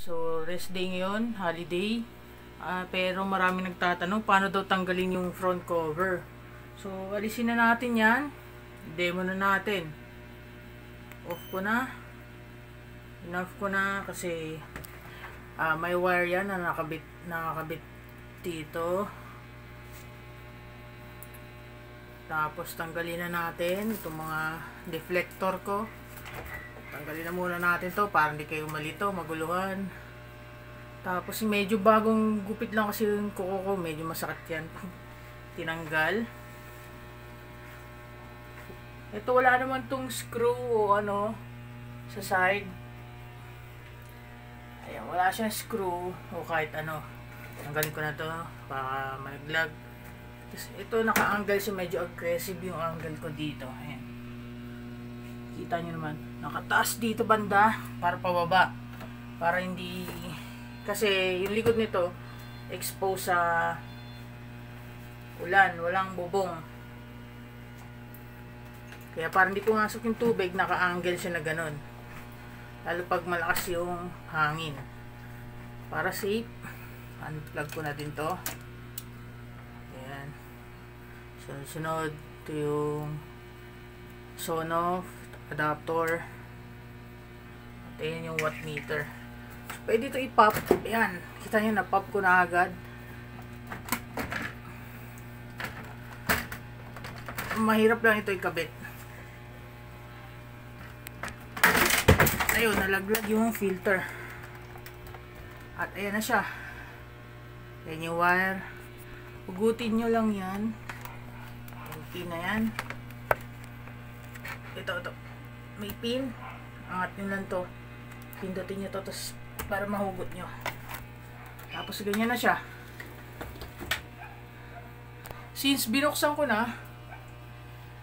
So, rest day ngayon, holiday. Pero marami nagtatanong, paano daw tanggalin yung front cover. So, alisin na natin yan. Demo na natin. Off ko na. Enough ko na kasi may wire yan na nakakabit dito. Tapos tanggalin na natin itong mga deflector ko. Tanggalin na muna natin to para hindi kayo malito, maguluhan. Tapos medyo bagong gupit lang kasi yung kuko ko, medyo masakit yan. Tinanggal. Ito wala naman tong screw o ano sa side. Ayan, wala siyang screw o kahit ano. Tanggalin ko na to para malaglag. Tapos ito naka-angle siya, medyo aggressive yung angle ko dito. Ayan. Kita nyo naman, nakataas dito banda para pababa, para hindi, kasi yung likod nito exposed sa ulan, walang bubong, kaya para hindi pumasok yung tubig, naka-angle siya na ganun, lalo pag malakas yung hangin. Para safe, unplug ko na din to. Ayan, sunod to yung Sonoff adapter. At ayan yung watt meter. So, pwede ito i-pop. Ayan. Kita nyo, na-pop ko na agad. Mahirap lang ito ikabit. Ayun, nalaglag yung filter. At ayan na siya. Ayan yung wire. Hugutin nyo lang yan. Yung pin na yan. Ito. May pin, angat nyo lang to, pindutin nyo to para mahugot nyo, tapos ganyan na siya. Since binuksan ko na,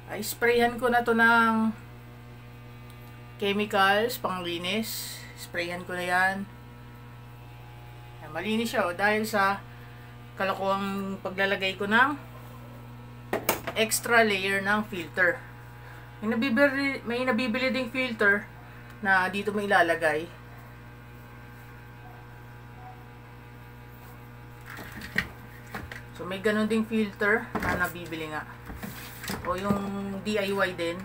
ay sprayhan ko na to ng chemicals panglinis. Sprayhan ko na yan. Ay, malinis siya dahil sa kalakuang paglalagay ko ng extra layer ng filter. May nabibili ding filter na dito mo ilalagay. So may ganun ding filter na nabibili nga. O yung DIY din,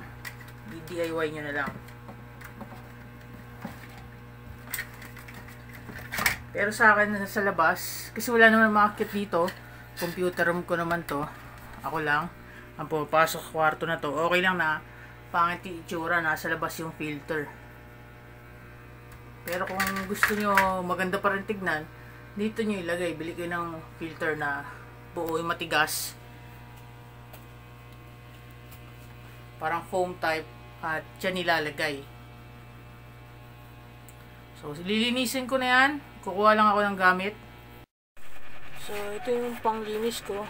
DIY nyo na lang. Pero sa akin sa labas, kasi wala naman makakit dito, computer room ko naman to, ako lang ang pumapasok sa kwarto na to, okay lang na pangit yung itsura, nasa labas yung filter. Pero kung gusto nyo maganda pa rin tignan, dito nyo ilagay. Bili kayo ng filter na buo yung matigas, parang foam type, at dyan nilalagay. So lilinisin ko na yan. Kukuha lang ako ng gamit. So ito yung panglinis ko,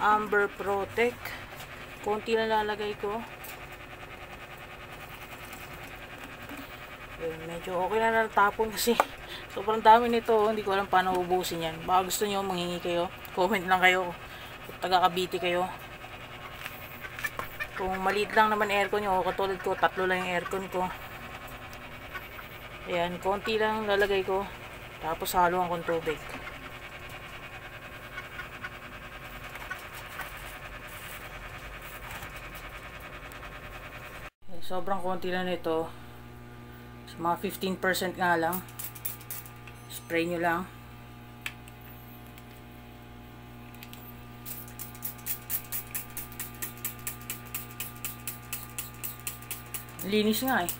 Amber Protect. Konti na lalagay ko. Medyo okay na natapon kasi sobrang dami nito. Hindi ko alam paano ubusin yan. Baka gusto nyo manghingi kayo, comment lang kayo kung taga Cavite kayo. Kung maliit lang naman aircon nyo, katulad ko, 3 lang yung aircon ko. Ayan, konti lang lalagay ko, tapos haluan kong tubig. Sobrang konti lang nito. So, mga 15% nga lang. Spray nyo lang. Linis nga eh.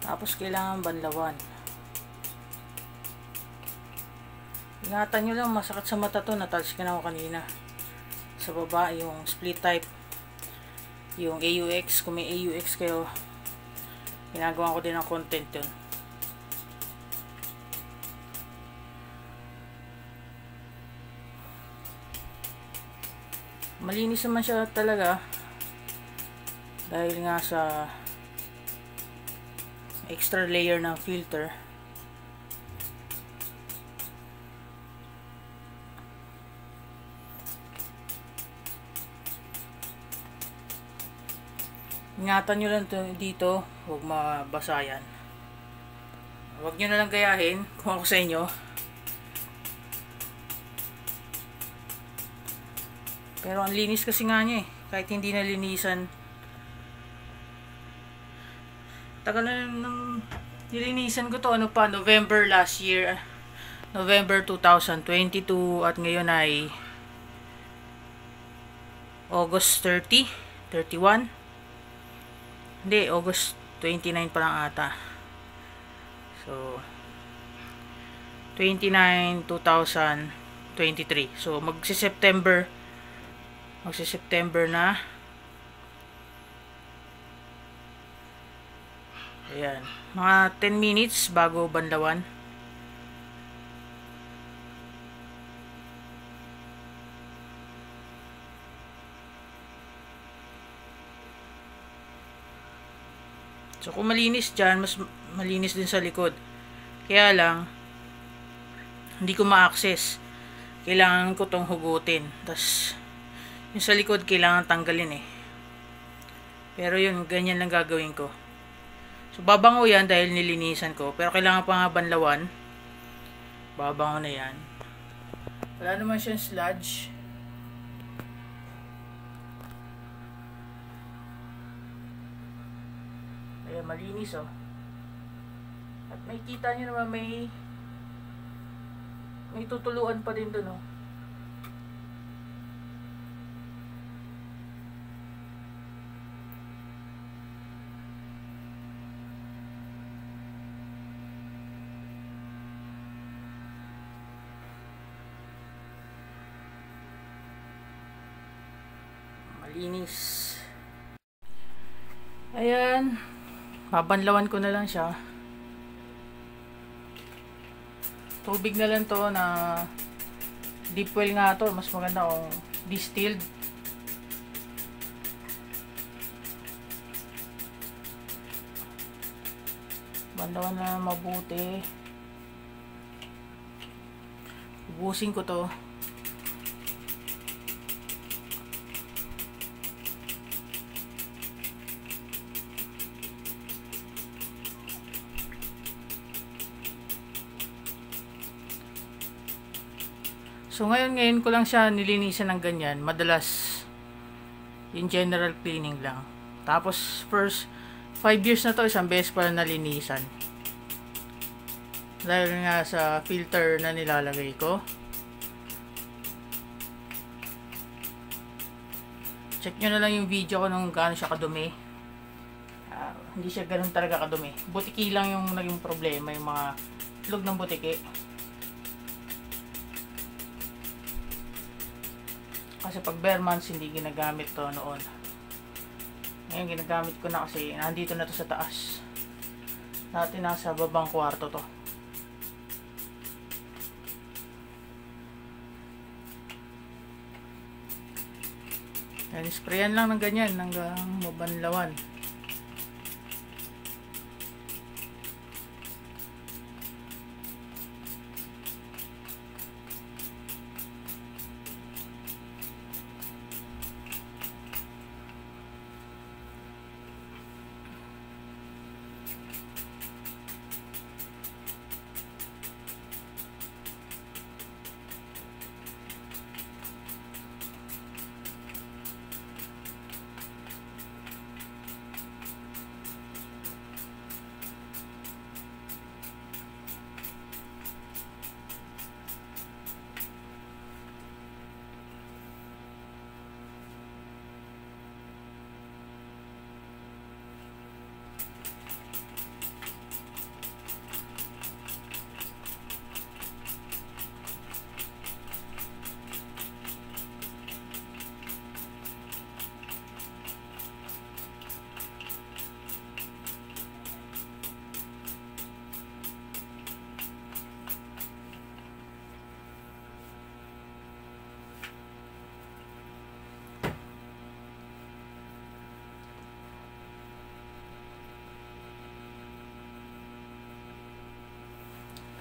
Tapos kailangan banlawan. Ingatan nyo lang, masakit sa mata to. Natouch ka na ako kanina. Sa baba, yung split type. Yung AUX. Kung may AUX kayo, ginagawa ko din ng content yun. Malinis naman siya talaga. Dahil nga sa extra layer ng filter. Ingatan nyo lang dito, huwag mabasa yan. Huwag nyo na lang gayahin kung ako sa inyo. Pero ang linis kasi nga niya eh. Kahit hindi nalinisan. Tagal na nang nilinisan ko to. Ano pa? November last year. November 2022. At ngayon ay August 30. 31. Hindi, August 29 pa lang ata. So 29, 2023. So magsi-September na. Ayan, mga 10 minutes bago banlawan. So kung malinis dyan, mas malinis din sa likod. Kaya lang hindi ko ma-access. Kailangan ko tong hugutin. Tas yung sa likod kailangan tanggalin eh. Pero yun, ganyan lang gagawin ko. So babango yan dahil nilinisan ko. Pero kailangan pa nga banlawan. Babango na yan. Wala naman siyang sludge. Ayan, malinis oh. At makikita nyo naman may tutuluan pa din dun oh. Malinis. Ayan. Babanlawan ko na lang siya. Tubig na lang to na deep well nga to. Mas maganda kung distilled. Banlawan na mabuti. Ubusin ko to. So ngayon ko lang siya nilinisan ng ganyan. Madalas yung general cleaning lang. Tapos first 5 years na to, isang beses pala nalinisan. Dahil nga sa filter na nilalagay ko. Check nyo na lang yung video ko nung gaano siya kadumi. Hindi siya ganun talaga kadumi. Butiki lang yung naging problema, yung mga itlog ng butiki. Kasi pag bare months hindi ginagamit to noon. Ngayon ginagamit ko na kasi nandito na to sa taas. Dati nasa babang kwarto to. Yan, sprayan lang ng ganyan hanggang mabanlawan.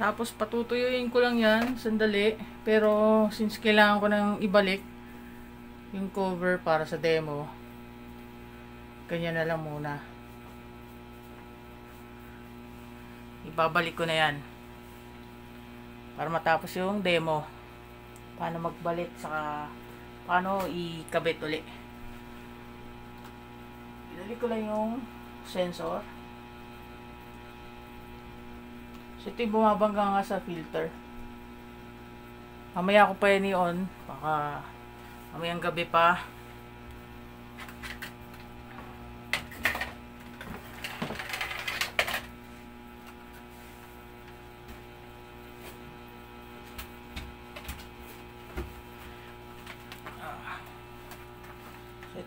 Tapos patutuyuin ko lang yan, sandali. Pero since kailangan ko nang ibalik yung cover para sa demo, Ganyan na lang muna. Ibabalik ko na yan para matapos yung demo, paano magbalik saka paano ikabit uli. Pinalik ko lang yung sensor. So ito yung bumabangga nga sa filter. Mamaya ko pa yan i-on, baka mamayang gabi pa.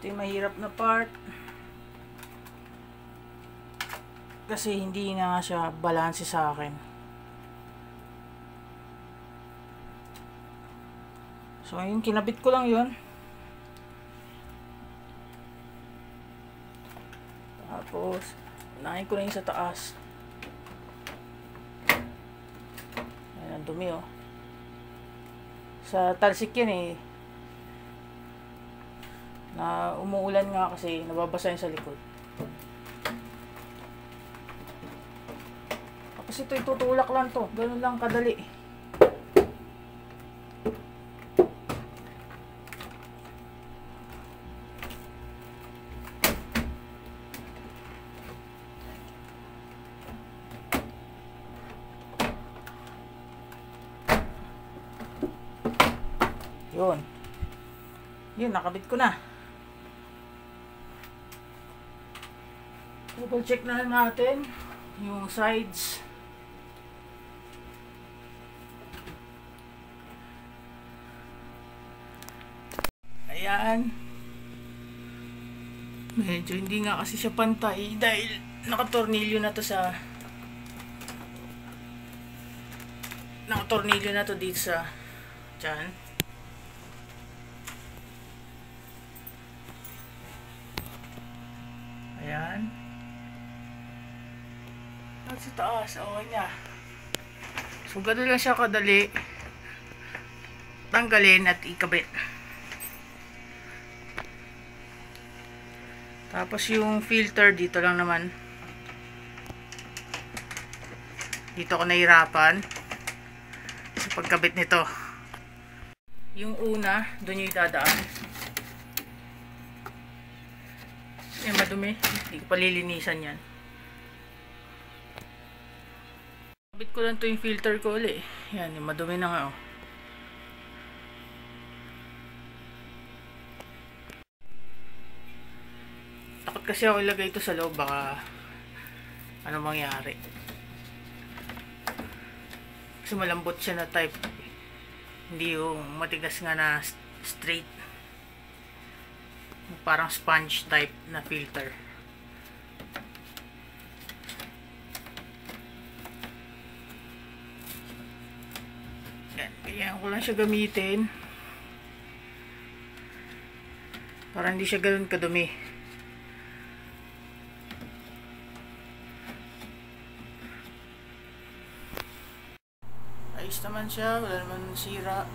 Ito yung mahirap na part kasi hindi na siya balanse sa akin. So ayun, kinabit ko lang yun. Tapos unahin ko na yung sa taas. Ayan, ang dumi oh. Sa talsik yan eh, na umuulan nga kasi nababasa yun sa likod. Tapos ito itutulak lang to, ganun lang kadali. Yun, nakabit ko na. Double check na lang natin yung sides. Ayan. Medyo hindi nga kasi siya pantay dahil nakatornilyo na to sa dito sa dyan. Ayan. At sa taas, okay na. So, gano'n lang siya kadali tanggalin at ikabit. Tapos yung filter dito lang naman. Dito ako nahirapan sa pagkabit nito. Yung una, doon yung dadaan. Yan, madumi. Hindi ko palilinisan yan. Kabit ko lang to yung filter ko ulit. Yan, yung madumi na nga oh. Takot kasi ako ilagay ito sa loob, baka ano mangyari. Kasi malambot siya na type. Hindi yung matigas nga na straight. Parang sponge type na filter. Yan, kaya ko lang siya gamitin para hindi siya ganoon kadumi. Ayos naman siya, wala naman sira.